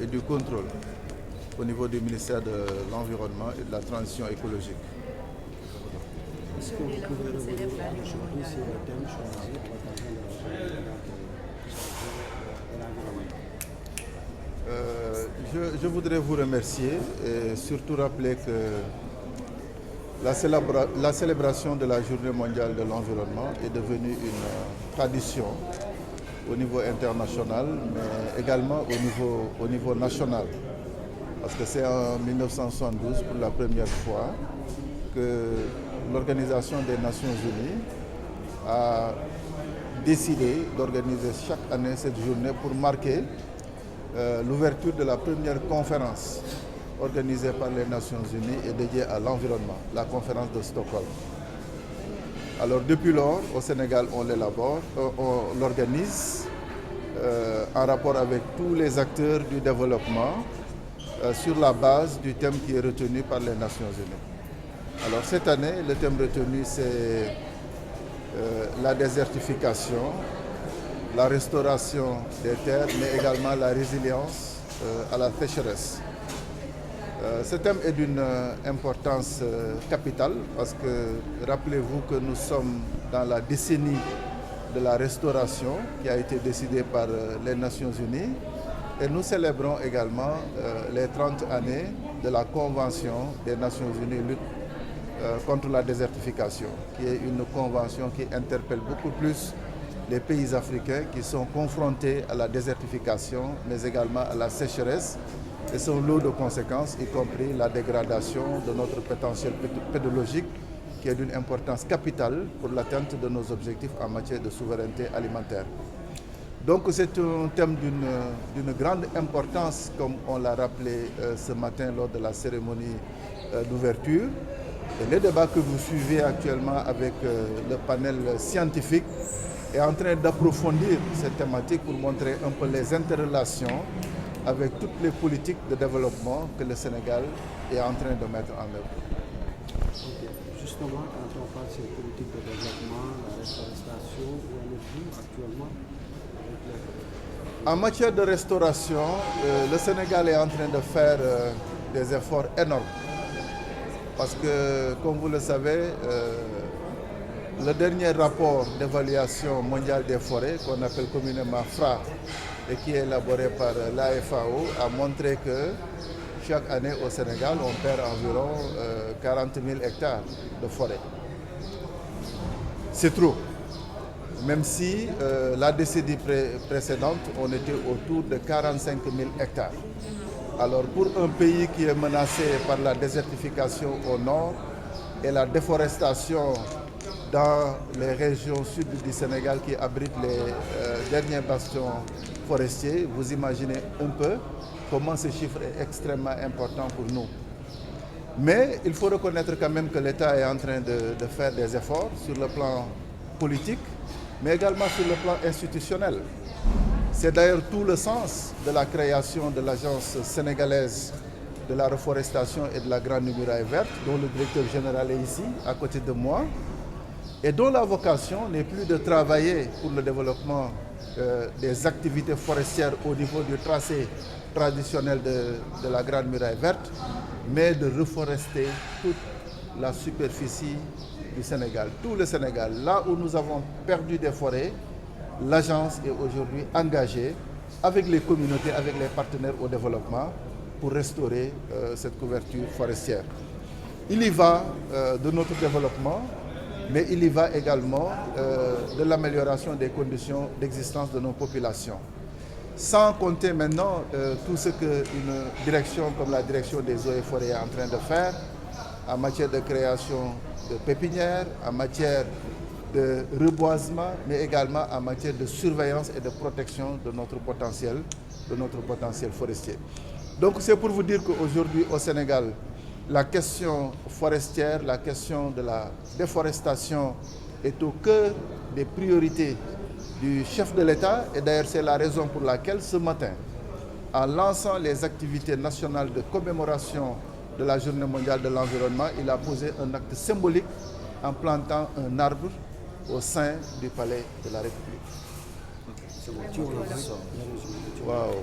Et du contrôle au niveau du ministère de l'Environnement et de la Transition écologique. Est-ce que vous pouvez revenir aujourd'hui sur le thème choisi à l'occasion de la journée de l'environnement? Je voudrais vous remercier et surtout rappeler que la célébration de la Journée mondiale de l'environnement est devenue une tradition au niveau international, mais également au niveau national. Parce que c'est en 1972, pour la première fois, que l'Organisation des Nations Unies a décidé d'organiser chaque année cette journée pour marquer l'ouverture de la première conférence organisée par les Nations Unies et dédiée à l'environnement, la conférence de Stockholm. Alors depuis lors, au Sénégal, on l'organise en rapport avec tous les acteurs du développement sur la base du thème qui est retenu par les Nations Unies. Alors cette année, le thème retenu, c'est la désertification, la restauration des terres, mais également la résilience à la sécheresse. Ce thème est d'une importance capitale parce que rappelez-vous que nous sommes dans la décennie de la restauration qui a été décidée par les Nations Unies et nous célébrons également les 30 années de la Convention des Nations Unies lutte contre la désertification, qui est une convention qui interpelle beaucoup plus les pays africains qui sont confrontés à la désertification, mais également à la sécheresse et son lot de conséquences, y compris la dégradation de notre potentiel pédologique, qui est d'une importance capitale pour l'atteinte de nos objectifs en matière de souveraineté alimentaire. Donc c'est un thème d'une grande importance, comme on l'a rappelé ce matin lors de la cérémonie d'ouverture. Et le débat que vous suivez actuellement avec le panel scientifique est en train d'approfondir cette thématique pour montrer un peu les interrelations avec toutes les politiques de développement que le Sénégal est en train de mettre en œuvre. Justement, quand on parle de ces politiques de développement, la restauration, où en êtes-vous actuellement? En matière de restauration, le Sénégal est en train de faire des efforts énormes. Parce que, comme vous le savez, le dernier rapport d'évaluation mondiale des forêts, qu'on appelle communément FRA, et qui est élaboré par l'AFAO, a montré que chaque année au Sénégal, on perd environ 40 000 hectares de forêt. C'est trop. Même si la décennie précédente, on était autour de 45 000 hectares. Alors pour un pays qui est menacé par la désertification au nord et la déforestation dans les régions sud du Sénégal qui abritent les derniers bastions forestiers, vous imaginez un peu comment ce chiffre est extrêmement important pour nous. Mais il faut reconnaître quand même que l'État est en train de faire des efforts sur le plan politique, mais également sur le plan institutionnel. C'est d'ailleurs tout le sens de la création de l'Agence sénégalaise de la reforestation et de la Grande Muraille verte, dont le directeur général est ici, à côté de moi, et dont la vocation n'est plus de travailler pour le développement des activités forestières au niveau du tracé traditionnel de la Grande Muraille verte, mais de reforester toute la superficie du Sénégal, tout le Sénégal. Là où nous avons perdu des forêts, l'agence est aujourd'hui engagée avec les communautés, avec les partenaires au développement pour restaurer cette couverture forestière. Il y va de notre développement, mais il y va également de l'amélioration des conditions d'existence de nos populations. Sans compter maintenant tout ce qu'une direction comme la direction des eaux et forêts est en train de faire en matière de création de pépinières, en matière de reboisement, mais également en matière de surveillance et de protection de notre potentiel forestier. Donc c'est pour vous dire qu'aujourd'hui au Sénégal, la question forestière, la question de la déforestation est au cœur des priorités du chef de l'État. Et d'ailleurs, c'est la raison pour laquelle ce matin, en lançant les activités nationales de commémoration de la Journée mondiale de l'environnement, il a posé un acte symbolique en plantant un arbre au sein du palais de la République. C'est bon, tu vois, Wow.